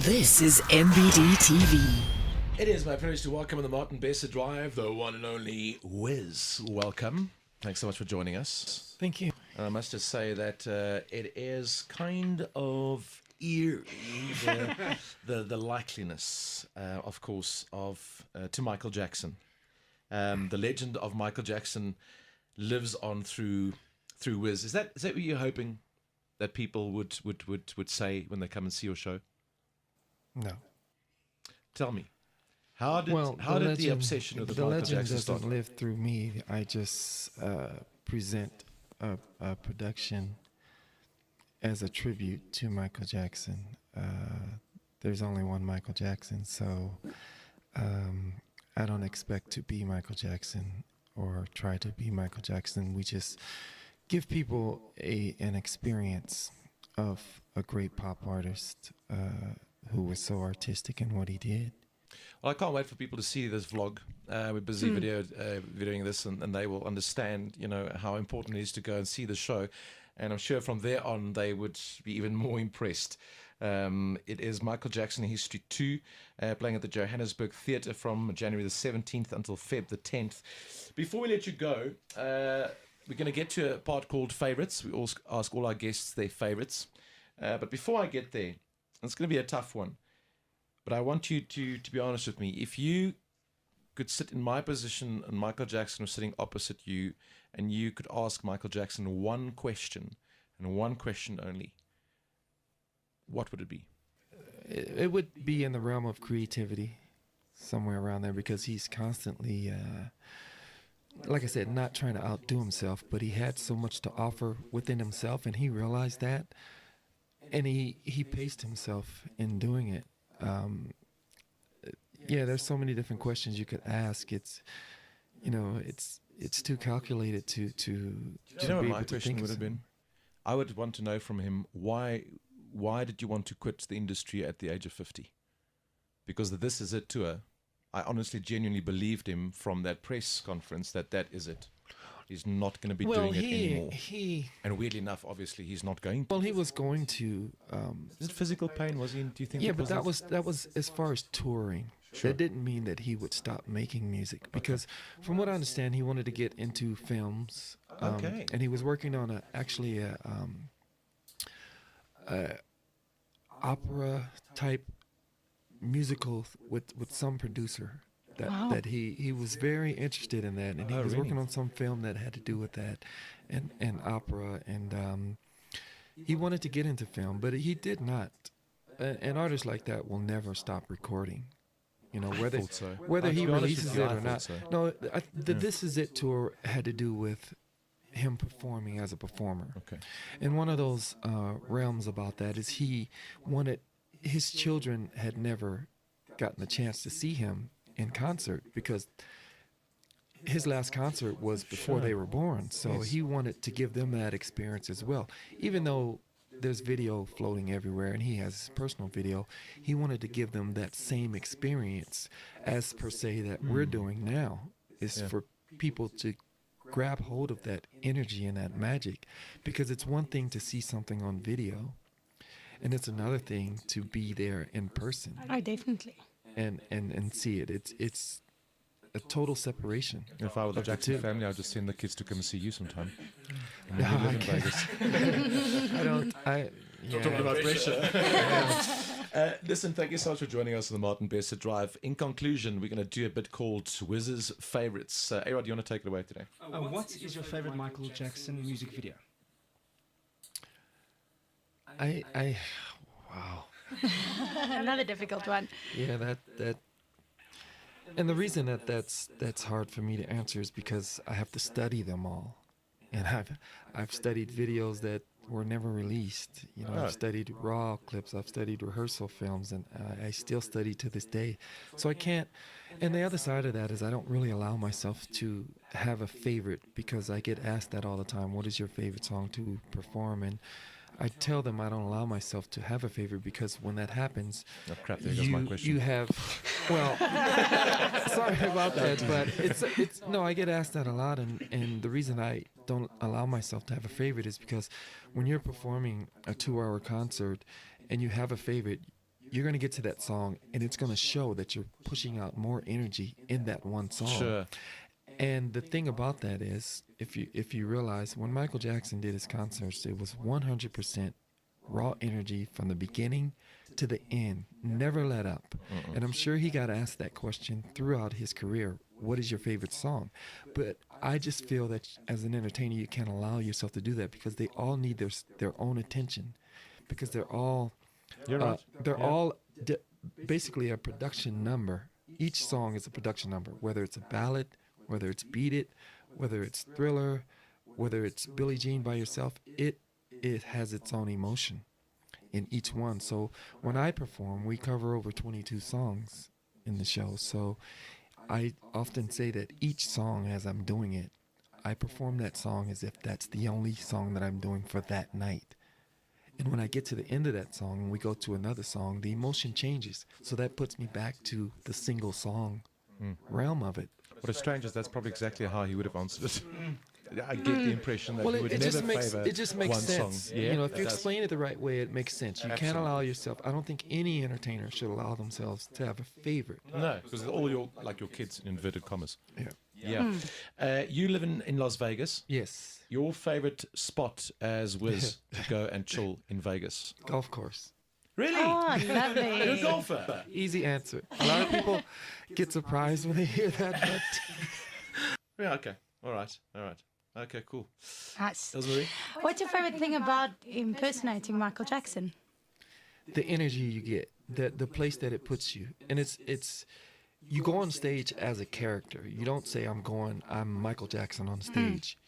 This is MBD TV. It is my privilege to welcome on the Martin Besser Drive, the one and only Wizz. Welcome. Thanks so much for joining us. Thank you. And I must just say that it is kind of eerie, the likeliness, of course, of to Michael Jackson. The legend of Michael Jackson lives on through Wizz. Is that what you're hoping that people would say when they come and see your show? No. Tell me, how did the obsession with the Michael legend Jackson start? doesn't live through me. I just present a production as a tribute to Michael Jackson. There's only one Michael Jackson, so I don't expect to be Michael Jackson or try to be Michael Jackson. We just give people an experience of a great pop artist who was so artistic in what he did. Well, I can't wait for people to see this vlog. We're busy videoing this, and they will understand, how important it is to go and see the show. And I'm sure from there on, they would be even more impressed. It is Michael Jackson History 2, playing at the Johannesburg Theatre from January the 17th until Feb the 10th. Before we let you go, we're going to get to a part called Favorites. We also ask all our guests their favorites. But before I get there, it's going to be a tough one. But I want you to be honest with me. If you could sit in my position and Michael Jackson was sitting opposite you, and you could ask Michael Jackson one question, and one question only, what would it be? It would be in the realm of creativity, somewhere around there, because he's constantly, like I said, not trying to outdo himself, but he had so much to offer within himself, and he realized that, and he paced himself in doing it. There's so many different questions you could ask. It's too calculated to. Do you know what my question would have been? I would want to know from him why did you want to quit the industry at the age of 50? Because the This Is It tour, I honestly, genuinely believed him from that press conference that is it. He's not going to be doing it anymore. And weirdly enough, obviously, he's not going to. Well, he was going to. Is it physical pain? Was he? Do you think? Yeah, but that was as far as touring. Sure. That didn't mean that he would stop making music, because from what I understand, he wanted to get into films. Okay. And he was working on a opera type musical with some producer. That he was very interested in that, and he was working on some film that had to do with that, and opera, and he wanted to get into film, but he did not. An artist like that will never stop recording, whether he releases it or not. So. No, the This Is It tour had to do with him performing as a performer. Okay. And one of those realms about that is he wanted, his children had never gotten a chance to see him in concert, because his last concert was before they were born, so he wanted to give them that experience as well. Even though there's video floating everywhere and he has his personal video, he wanted to give them that same experience as per se that we're doing now, is for people to grab hold of that energy and that magic, because it's one thing to see something on video, and it's another thing to be there in person. Oh, definitely. And see it. It's a total separation. If I were the Jackson family, I'd just send the kids to come and see you sometime. No, live in Vegas. Talking about pressure. Listen, thank you so much for joining us on the Martin Besser Drive. In conclusion, we're going to do a bit called Wizz's Favorites. A-Rod, do you want to take it away today? What is your favorite Michael Jackson music video? Wow. Another difficult one. Yeah, that. And the reason that's hard for me to answer is because I have to study them all, and I've studied videos that were never released. I've studied raw clips, I've studied rehearsal films, and I still study to this day. So I can't. And the other side of that is I don't really allow myself to have a favorite, because I get asked that all the time. What is your favorite song to perform? And I tell them I don't allow myself to have a favorite, because when that happens, oh, crap, there goes my question. You have, well, sorry about that, but it's no, I get asked that a lot, and the reason I don't allow myself to have a favorite is because when you're performing a 2-hour concert and you have a favorite, you're going to get to that song, and it's going to show that you're pushing out more energy in that one song. Sure. And the thing about that is, if you realize, when Michael Jackson did his concerts, it was 100% raw energy from the beginning to the end, never let up. And I'm sure he got asked that question throughout his career, what is your favorite song? But I just feel that as an entertainer, you can't allow yourself to do that, because they all need their own attention, because they're all basically a production number. Each song is a production number, whether it's a ballad, whether it's Beat It, whether it's Thriller, whether it's Billie Jean by yourself. It has its own emotion in each one. So when I perform, we cover over 22 songs in the show. So I often say that each song, as I'm doing it, I perform that song as if that's the only song that I'm doing for that night. And when I get to the end of that song and we go to another song, the emotion changes. So that puts me back to the single song realm of it. What is strange is that's probably exactly how he would have answered it. I get the impression that he would never favor it just makes one sense. song. Yeah, you know, if it you does. explain it the right way, it makes sense. You can't allow yourself. I don't think any entertainer should allow themselves to have a favorite. No, because all your kids in inverted commas. Yeah. Yeah. You live in Las Vegas. Yes. Your favorite spot as Wizz to go and chill in Vegas? Golf course. Really? Oh, You're a lovely. golfer. Easy answer. A lot of people get surprised when they hear that, but Yeah. Okay. All right. Okay. Cool. Nice. Rosemary? What's your favorite thing about impersonating Michael Jackson? the energy you get, the place that it puts you, and it's you go on stage as a character. You don't say I'm Michael Jackson on stage.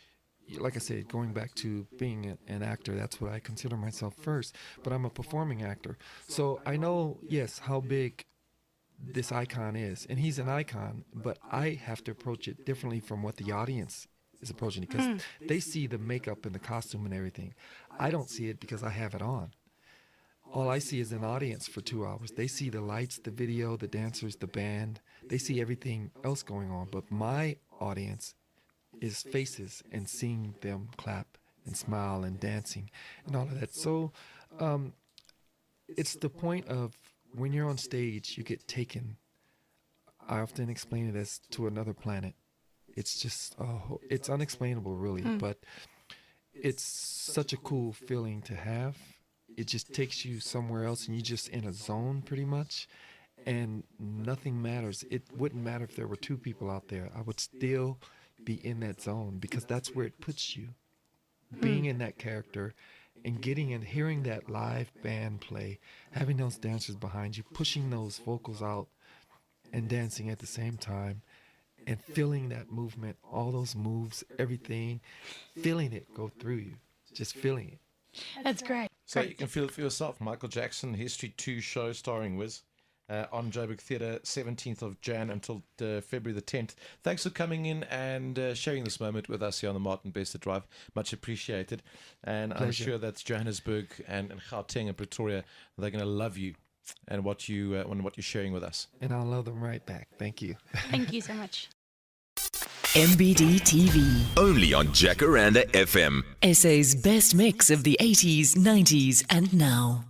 Like I said, going back to being an actor, that's what I consider myself first, but I'm a performing actor. So I know, yes, how big this icon is, and he's an icon, but I have to approach it differently from what the audience is approaching it, because they see the makeup and the costume and everything. I don't see it because I have it on. All I see is an audience for 2 hours. They see the lights, the video, the dancers, the band. They see everything else going on, but my audience is faces and seeing them clap and smile and dancing and all of that. So it's the point of when you're on stage, you get taken. I often explain it as to another planet. It's just, it's unexplainable really, but it's such a cool feeling to have. It just takes you somewhere else and you're just in a zone pretty much, and nothing matters. It wouldn't matter if there were 2 people out there. I would still be in that zone because that's where it puts you. Being in that character and getting and hearing that live band play, having those dancers behind you, pushing those vocals out and dancing at the same time, and feeling that movement, all those moves, everything, feeling it go through you, just feeling it. That's great. So you can feel it for yourself. Michael Jackson History 2 show starring Wizz on Joburg Theatre, 17th of Jan until February the 10th. Thanks for coming in and sharing this moment with us here on the Martin Bester Drive. Much appreciated. And I'm sure that Johannesburg and Gauteng and Pretoria, they're going to love you and what you're sharing with us. And I'll love them right back. Thank you. Thank you so much. MBD TV, Only on Jacaranda FM. SA's best mix of the 80s, 90s, and now.